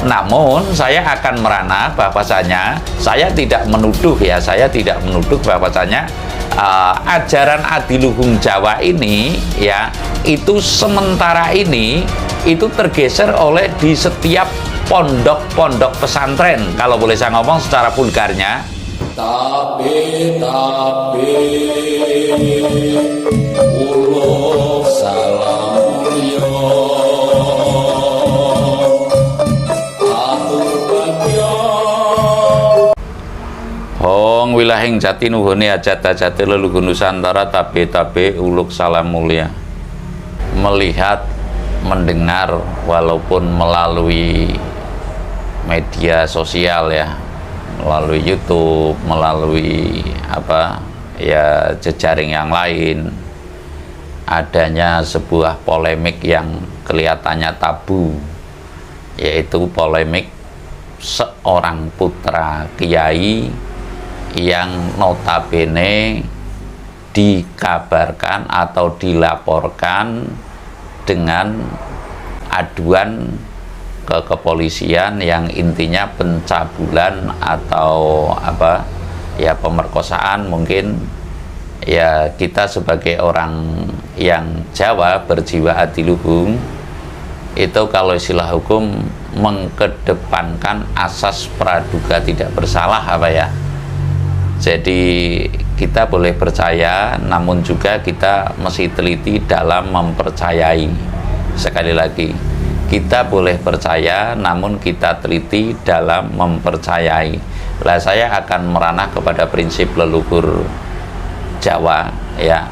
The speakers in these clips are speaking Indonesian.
Namun saya akan merana bahwasanya saya tidak menuduh ya, saya tidak menuduh bahwasanya ajaran adiluhung Jawa ini ya, itu sementara ini itu tergeser oleh di setiap pondok-pondok pesantren, kalau boleh saya ngomong secara vulgarnya. Tapi uluk salam Hong wilahing jati nuhuni ajat-ajati leluhur Nusantara tabe uluk salam mulia. Melihat, mendengar walaupun melalui media sosial ya, melalui YouTube, melalui jejaring yang lain, adanya sebuah polemik yang kelihatannya tabu, yaitu polemik seorang putra kiai yang notabene dikabarkan atau dilaporkan dengan aduan ke kepolisian yang intinya pencabulan atau pemerkosaan. Mungkin ya kita sebagai orang yang Jawa berjiwa adiluhung itu kalau istilah hukum mengkedepankan asas praduga tidak bersalah Jadi kita boleh percaya, namun juga kita mesti teliti dalam mempercayai. Sekali lagi, kita boleh percaya, namun kita teliti dalam mempercayai. Lah saya akan meranah kepada prinsip leluhur Jawa ya.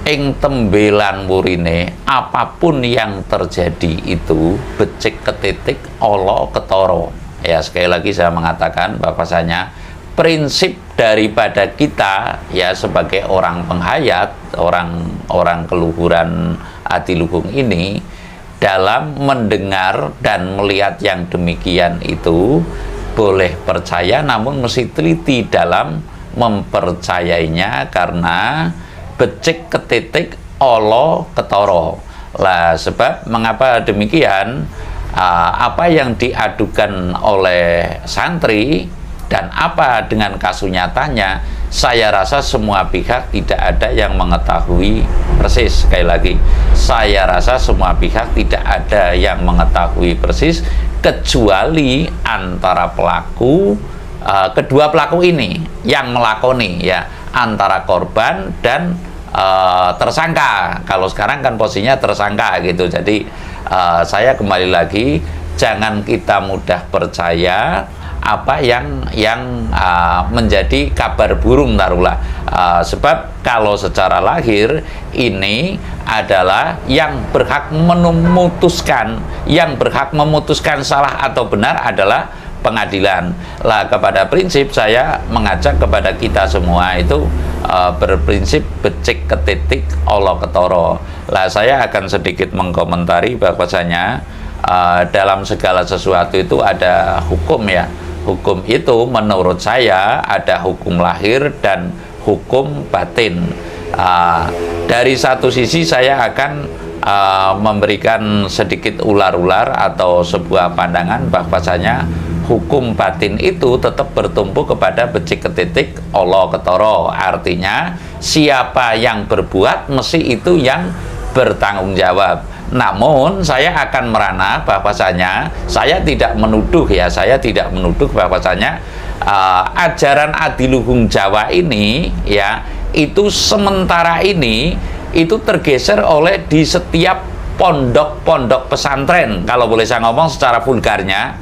Ing tembelan wurine, apapun yang terjadi itu becik ketitik olo ketoro. Ya, sekali lagi saya mengatakan bahwasanya prinsip daripada kita ya sebagai orang penghayat, orang keluhuran adiluhung ini, dalam mendengar dan melihat yang demikian itu boleh percaya, namun mesti teliti dalam mempercayainya, karena becik ketitik olo ketoro. Lah sebab mengapa demikian, apa yang diadukan oleh santri dan apa dengan kasus nyatanya, saya rasa semua pihak tidak ada yang mengetahui persis. Sekali lagi, saya rasa semua pihak tidak ada yang mengetahui persis, kecuali antara pelaku, kedua pelaku ini yang melakoni ya, antara korban dan tersangka. Kalau sekarang kan posisinya tersangka gitu. Jadi saya kembali lagi, jangan kita mudah percaya apa yang menjadi kabar burung taruhlah, sebab kalau secara lahir ini adalah yang berhak memutuskan salah atau benar adalah pengadilan. Lah kepada prinsip saya mengajak kepada kita semua itu berprinsip becik ketitik olo ketoro. Lah saya akan sedikit mengkomentari bahwasanya dalam segala sesuatu itu ada hukum ya. Hukum itu menurut saya ada hukum lahir dan hukum batin. Dari satu sisi saya akan memberikan sedikit ular-ular atau sebuah pandangan bahwasanya hukum batin itu tetap bertumpu kepada becik ketitik olo ketoro. Artinya siapa yang berbuat mesti itu yang bertanggung jawab. Namun saya akan merana bahwasanya saya tidak menuduh ya, saya tidak menuduh bahwasanya ajaran adiluhung Jawa ini ya, itu sementara ini itu tergeser oleh di setiap pondok-pondok pesantren, kalau boleh saya ngomong secara vulgarnya.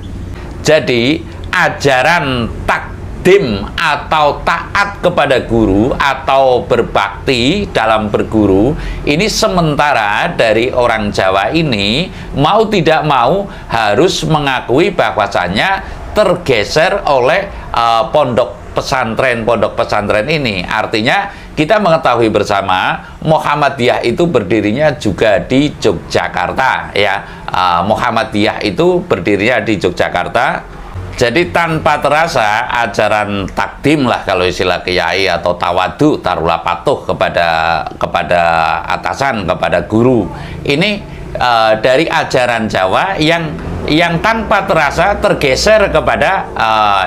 Jadi ajaran takdim atau taat kepada guru atau berbakti dalam berguru ini sementara dari orang Jawa ini mau tidak mau harus mengakui bahwasanya tergeser oleh pondok pesantren ini. Artinya kita mengetahui bersama Muhammadiyah itu berdirinya juga di Yogyakarta ya. Muhammadiyah itu berdirinya di Yogyakarta. Jadi tanpa terasa ajaran takdim lah kalau istilah kiai, atau tawadu, taruhlah patuh kepada atasan, kepada guru, ini dari ajaran Jawa yang yang tanpa terasa tergeser kepada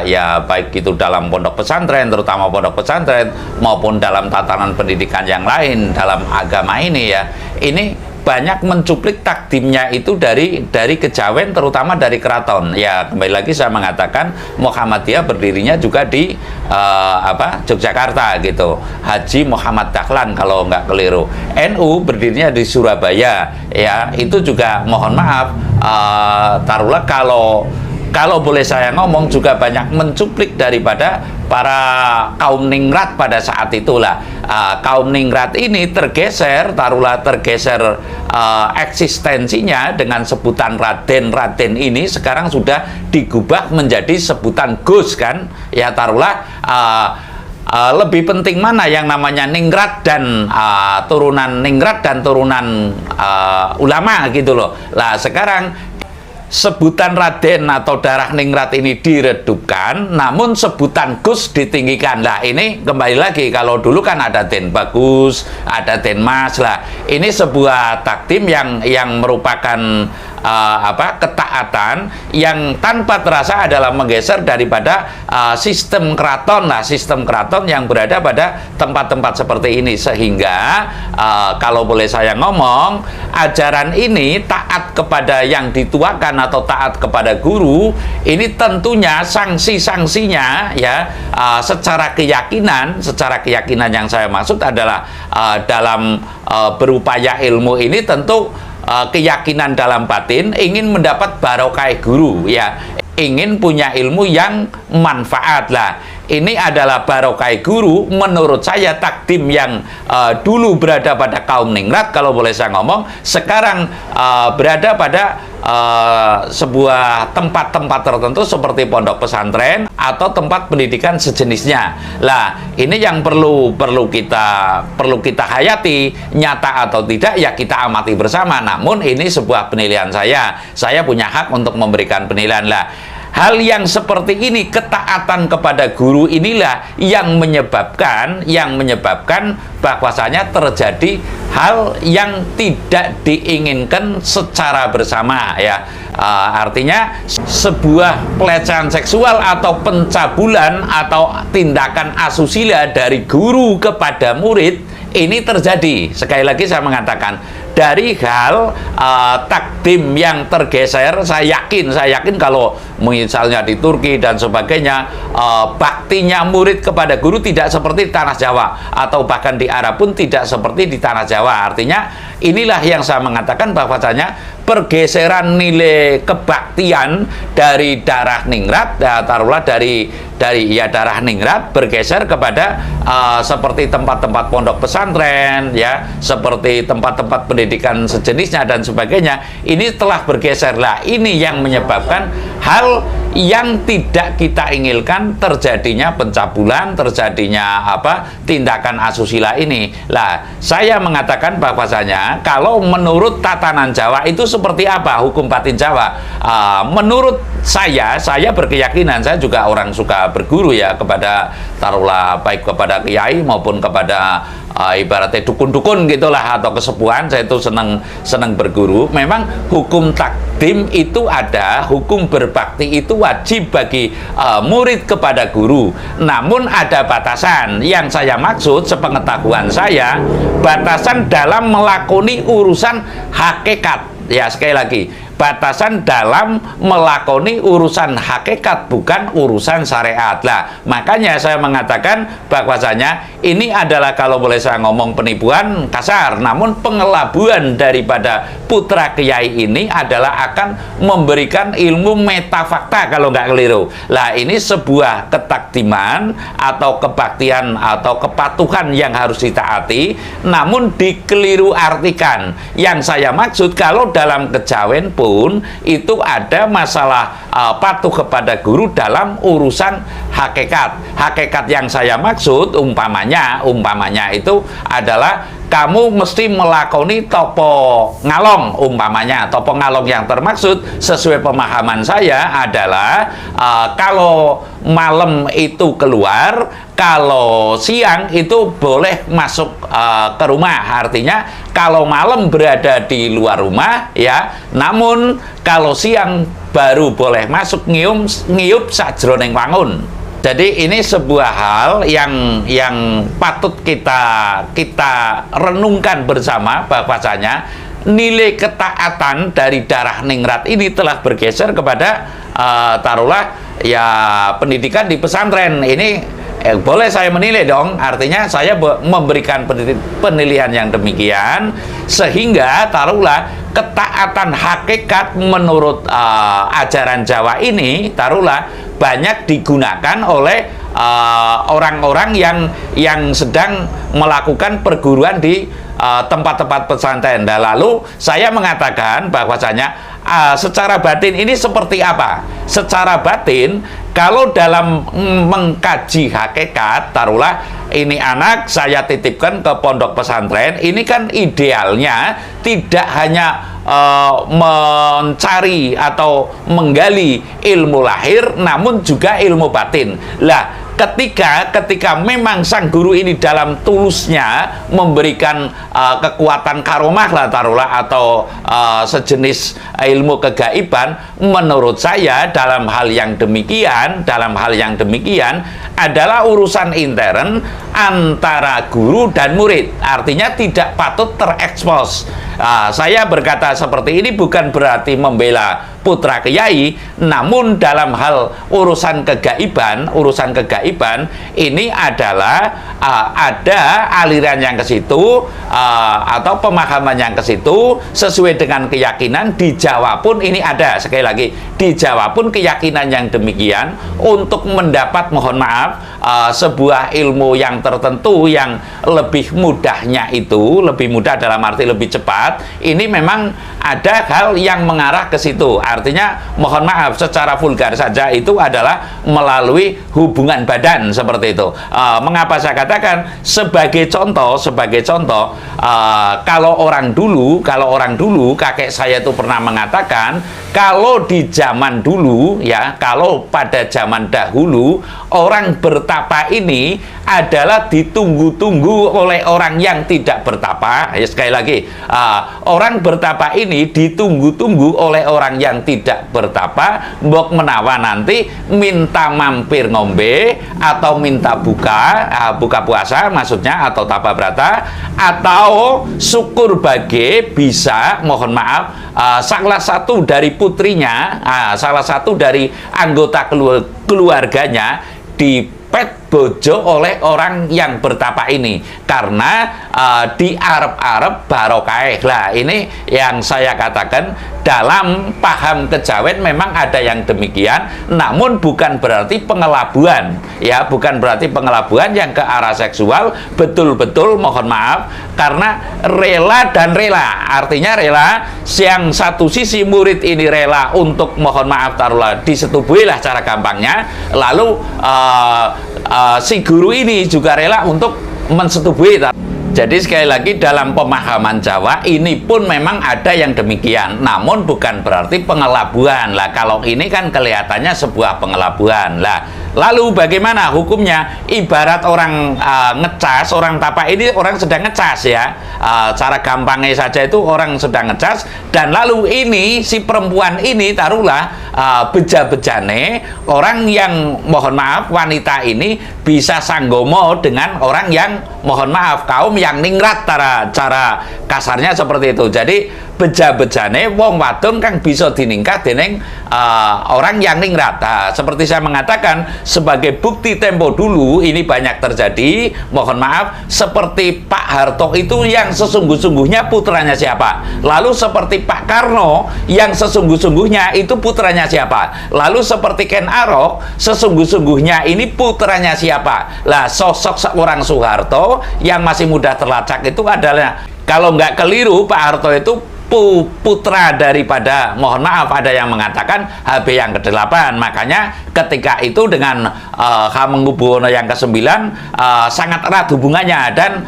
ya baik itu dalam pondok pesantren, terutama pondok pesantren, maupun dalam tatanan pendidikan yang lain dalam agama ini ya, ini banyak mencuplik takdimnya itu dari kejawen, terutama dari keraton. Ya kembali lagi saya mengatakan Muhammadiyah berdirinya juga di Yogyakarta gitu, Haji Muhammad Dahlan kalau nggak keliru. NU berdirinya di Surabaya ya, itu juga mohon maaf taruhlah kalau boleh saya ngomong juga banyak mencuplik daripada para kaum ningrat pada saat itulah. Kaum ningrat ini tergeser, taruhlah tergeser eksistensinya dengan sebutan Raden ini sekarang sudah digubah menjadi sebutan Gus kan ya, taruhlah lebih penting mana yang namanya ningrat dan turunan ningrat dan turunan ulama gitu loh. Lah sekarang sebutan Raden atau darah ningrat ini diredupkan, namun sebutan Gus ditinggikan. Lah ini kembali lagi, kalau dulu kan ada Den Bagus, ada Den Mas lah. Ini sebuah takdim yang merupakan ketaatan yang tanpa terasa adalah menggeser daripada sistem keraton lah, sistem keraton yang berada pada tempat-tempat seperti ini, sehingga kalau boleh saya ngomong, ajaran ini taat kepada yang dituakan atau taat kepada guru ini tentunya sanksi-sanksinya ya secara keyakinan yang saya maksud adalah dalam berupaya ilmu ini tentu keyakinan dalam batin ingin mendapat barokah guru ya, ingin punya ilmu yang manfaat lah. Ini adalah barokah guru. Menurut saya takdim yang dulu berada pada kaum ningrat, kalau boleh saya ngomong, sekarang berada pada sebuah tempat-tempat tertentu seperti pondok pesantren atau tempat pendidikan sejenisnya. Lah ini yang perlu kita hayati, nyata atau tidak ya kita amati bersama. Namun ini sebuah penilaian saya punya hak untuk memberikan penilaian lah. Hal yang seperti ini, ketaatan kepada guru inilah yang menyebabkan bahwasanya terjadi hal yang tidak diinginkan secara bersama ya. Artinya sebuah pelecehan seksual atau pencabulan atau tindakan asusila dari guru kepada murid ini terjadi. Sekali lagi saya mengatakan, dari hal takdim yang tergeser, saya yakin kalau misalnya di Turki dan sebagainya, baktinya murid kepada guru tidak seperti di tanah Jawa, atau bahkan di Arab pun tidak seperti di tanah Jawa. Artinya inilah yang saya mengatakan bahwasanya pergeseran nilai kebaktian dari darah ningrat, taruhlah dari darah ningrat bergeser kepada seperti tempat-tempat pondok pesantren ya, seperti tempat-tempat pendidikan sejenisnya dan sebagainya. Ini telah bergeser lah. Ini yang menyebabkan hal yang tidak kita inginkan, terjadinya pencabulan, terjadinya tindakan asusila ini. Lah saya mengatakan bahwasanya kalau menurut tatanan Jawa itu seperti apa hukum batin Jawa? Menurut saya berkeyakinan, saya juga orang suka berguru ya kepada taruhlah baik kepada kiai maupun kepada ibaratnya dukun-dukun gitulah atau kesepuhan. Saya itu senang berguru. Memang hukum takdim itu ada, hukum berbakti itu wajib bagi murid kepada guru. Namun ada batasan. Yang saya maksud sepengetahuan saya, batasan dalam melakoni urusan hakikat. Ya sekali lagi, batasan dalam melakoni urusan hakikat, bukan urusan syariat lah. Makanya saya mengatakan bahwasanya ini adalah, kalau boleh saya ngomong penipuan kasar, namun pengelabuan daripada putra kiai ini adalah akan memberikan ilmu metafakta kalau nggak keliru. Lah ini sebuah ketakdiman atau kebaktian atau kepatuhan yang harus ditaati, namun dikeliru artikan. Yang saya maksud, kalau dalam kejawen pun itu ada masalah patuh kepada guru dalam urusan hakikat. Hakikat yang saya maksud umpamanya itu adalah kamu mesti melakoni topo ngalong. Umpamanya topo ngalong yang termaksud sesuai pemahaman saya adalah kalau malam itu keluar, kalau siang itu boleh masuk ke rumah. Artinya kalau malam berada di luar rumah ya, namun kalau siang baru boleh masuk ngiyup sajroning wangun. Jadi ini sebuah hal yang patut kita renungkan bersama, bahwasanya nilai ketaatan dari darah ningrat ini telah bergeser kepada taruhlah ya pendidikan di pesantren. Ini boleh saya menilai dong, artinya saya memberikan penilaian yang demikian, sehingga taruhlah ketaatan hakikat menurut ajaran Jawa ini taruhlah banyak digunakan oleh orang-orang yang sedang melakukan perguruan di tempat-tempat pesantren. Dan lalu saya mengatakan bahwasanya secara batin ini seperti apa? Secara batin, kalau dalam mengkaji hakikat, taruhlah ini anak saya titipkan ke pondok pesantren, ini kan idealnya tidak hanya mencari atau menggali ilmu lahir, namun juga ilmu batin. Lah, ketika memang sang guru ini dalam tulusnya memberikan kekuatan karomah lah taruhlah, atau sejenis ilmu kegaiban, menurut saya dalam hal yang demikian adalah urusan intern antara guru dan murid, artinya tidak patut terekspos. Saya berkata seperti ini bukan berarti membela putra kiai, namun dalam hal urusan kegaiban ini adalah ada aliran yang ke situ atau pemahaman yang ke situ sesuai dengan keyakinan. Di Jawa pun ini ada, sekali lagi, di Jawa pun keyakinan yang demikian untuk mendapat, mohon maaf, sebuah ilmu yang tertentu yang lebih mudahnya itu, lebih mudah dalam arti lebih cepat, ini memang ada hal yang mengarah ke situ. Artinya, mohon maaf, secara vulgar saja itu adalah melalui hubungan badan seperti itu. Mengapa saya katakan sebagai contoh, kalau orang dulu kakek saya itu pernah mengatakan, kalau di zaman dulu ya, kalau pada zaman dahulu orang bertapa ini adalah ditunggu-tunggu oleh orang yang tidak bertapa. Ya, sekali lagi, orang bertapa ini ditunggu-tunggu oleh orang yang tidak bertapa, mbok menawa nanti minta mampir ngombe atau minta buka puasa maksudnya, atau tapa brata, atau syukur bage bisa, mohon maaf, salah satu dari putrinya, salah satu dari anggota keluarganya dipet bojo oleh orang yang bertapa ini, karena di Arab barokah. Lah, ini yang saya katakan, dalam paham kejawen memang ada yang demikian, namun bukan berarti pengelabuan ya, bukan berarti pengelabuan yang ke arah seksual. Betul-betul mohon maaf, karena rela dan rela, artinya rela, yang satu sisi murid ini rela untuk, mohon maaf, taruhlah disetubuhi lah cara gampangnya, lalu si guru ini juga rela untuk mensetubuhi. Jadi sekali lagi, dalam pemahaman Jawa ini pun memang ada yang demikian, namun bukan berarti pengelabuan. Lah, kalau ini kan kelihatannya sebuah pengelabuan. Lah, lalu bagaimana hukumnya? Ibarat orang ngecas, orang tapa ini orang sedang ngecas ya. Cara gampangnya saja itu orang sedang ngecas, dan lalu ini si perempuan ini taruhlah beja-bejane orang yang, mohon maaf, wanita ini bisa sanggomo dengan orang yang, mohon maaf, kaum yang ningrat, cara kasarnya seperti itu. Jadi beja-bejane wong wadon kang bisa diningkat dening orang yang ningrat. Seperti saya mengatakan, sebagai bukti tempo dulu ini banyak terjadi, mohon maaf, seperti Pak Harto itu yang sesungguh-sungguhnya putranya siapa, lalu seperti Pak Karno yang sesungguh-sungguhnya itu putranya siapa, lalu seperti Ken Arok sesungguh-sungguhnya ini putranya siapa. Lah, sosok seorang Soeharto yang masih muda terlacak itu adalah, kalau nggak keliru, Pak Harto itu putra daripada, mohon maaf, ada yang mengatakan HB yang ke-8. Makanya ketika itu dengan Hamengkubuwono yang ke-9 sangat erat hubungannya, dan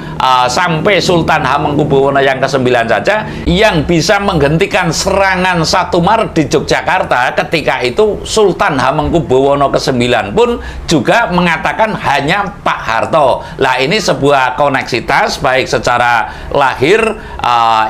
sampai Sultan Hamengkubuwono yang ke-9 saja yang bisa menghentikan serangan 1 Maret di Yogyakarta, ketika itu Sultan Hamengkubuwono ke-9 pun juga mengatakan hanya Pak Harto. Lah, ini sebuah koneksitas baik secara lahir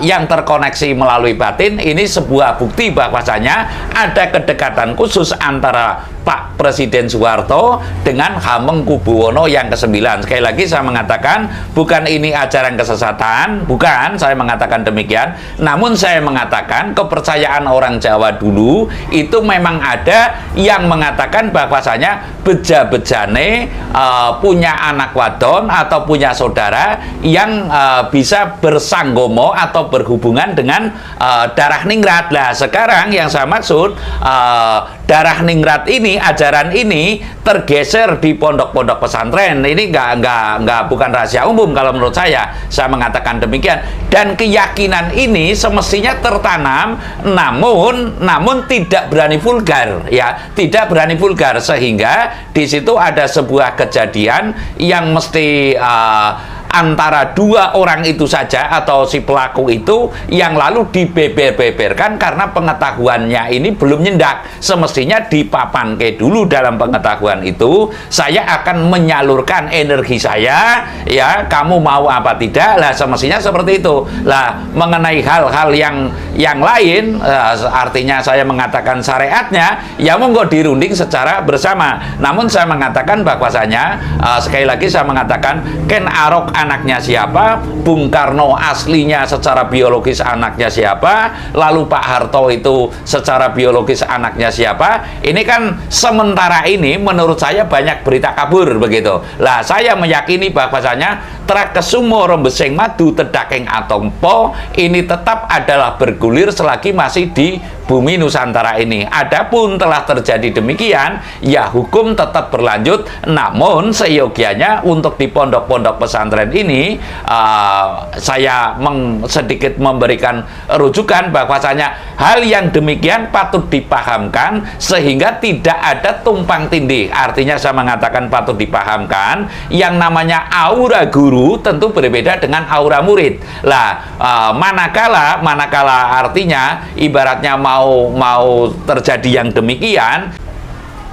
yang terkoneksi melalui batin, ini sebuah bukti bahwasanya ada kedekatan khusus antara Pak Presiden Soeharto dengan Hamengkubuwono yang ke-9. Sekali lagi saya mengatakan, bukan ini ajaran kesesatan, bukan, saya mengatakan demikian. Namun saya mengatakan kepercayaan orang Jawa dulu itu memang ada yang mengatakan bahwasanya beja-bejane punya anak wadon atau punya saudara yang bisa bersanggomo atau berhubungan dengan darah ningrat. Lah sekarang yang saya maksud, darah ningrat ini, ajaran ini tergeser di pondok-pondok pesantren. Ini bukan rahasia umum kalau menurut saya mengatakan demikian. Dan keyakinan ini semestinya tertanam, namun tidak berani vulgar, ya, tidak berani vulgar, sehingga di situ ada sebuah kejadian yang mesti antara dua orang itu saja atau si pelaku itu yang lalu dibeber-beberkan karena pengetahuannya ini belum nyendak. Semestinya dipapanke dulu dalam pengetahuan itu, saya akan menyalurkan energi saya, ya, kamu mau apa tidak, lah semestinya seperti itu. Lah mengenai hal-hal yang lain, artinya saya mengatakan syariatnya, ya monggo dirunding secara bersama. Namun saya mengatakan bahwasanya sekali lagi saya mengatakan Ken Arok anaknya siapa, Bung Karno aslinya secara biologis anaknya siapa, lalu Pak Harto itu secara biologis anaknya siapa. Ini kan sementara ini menurut saya banyak berita kabur begitu. Lah saya meyakini bahwasanya Trakesumo Rembesing Madu Tedaking Atompo ini tetap adalah bergulir selagi masih di bumi Nusantara ini. Adapun telah terjadi demikian, ya hukum tetap berlanjut. Namun seyogianya untuk di pondok-pondok pesantren ini, saya sedikit memberikan rujukan bahwasanya hal yang demikian patut dipahamkan sehingga tidak ada tumpang tindih. Artinya saya mengatakan patut dipahamkan, yang namanya aura guru tentu berbeda dengan aura murid. Lah manakala artinya ibaratnya mau terjadi yang demikian,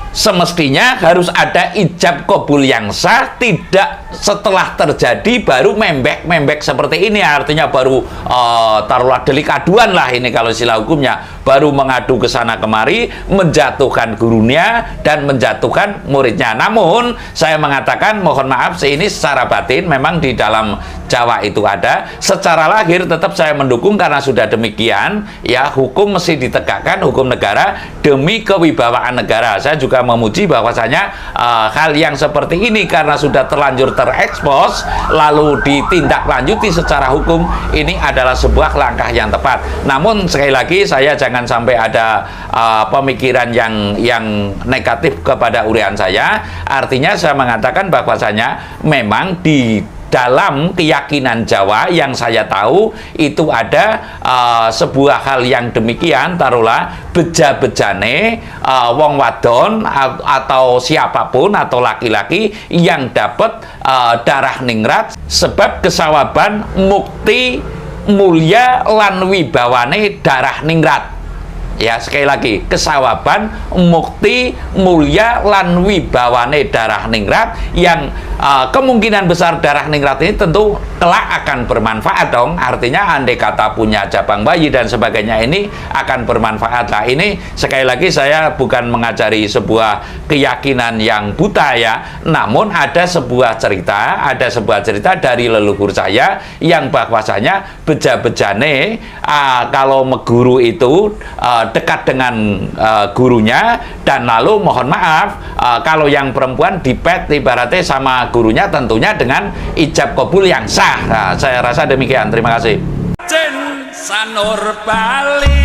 semestinya harus ada ijab kabul yang sah, tidak setelah terjadi baru membek seperti ini. Artinya baru taruhlah delik aduan lah, ini kalau istilah hukumnya, baru mengadu ke sana kemari, menjatuhkan gurunya dan menjatuhkan muridnya. Namun saya mengatakan mohon maaf, ini secara batin memang di dalam Jawa itu ada, secara lahir tetap saya mendukung karena sudah demikian, ya, hukum mesti ditegakkan, hukum negara demi kewibawaan negara. Saya juga memuji bahwasanya hal yang seperti ini karena sudah terlanjur terekspos lalu ditindaklanjuti secara hukum, ini adalah sebuah langkah yang tepat. Namun sekali lagi saya jangan sampai ada pemikiran yang negatif kepada urian saya. Artinya saya mengatakan bahwasanya memang di dalam keyakinan Jawa yang saya tahu itu ada sebuah hal yang demikian, taruhlah beja-bejane wong wadon atau siapapun atau laki-laki yang dapat darah ningrat sebab kesawaban mukti mulia lan wibawane darah ningrat. Ya, sekali lagi, kesawaban mukti mulia lan wibawane darah ningrat, yang kemungkinan besar darah ningrat ini tentu kelak akan bermanfaat dong. Artinya andai kata punya cabang bayi dan sebagainya, ini akan bermanfaat. Nah, ini sekali lagi saya bukan mengajari sebuah keyakinan yang buta, ya, namun ada sebuah cerita dari leluhur saya yang bahwasanya beja-bejane kalau meguru itu dekat dengan gurunya, dan lalu mohon maaf kalau yang perempuan dipet ibaratnya sama gurunya tentunya dengan ijab kabul yang sah. Nah, saya rasa demikian. Terima kasih. Sanur Bali.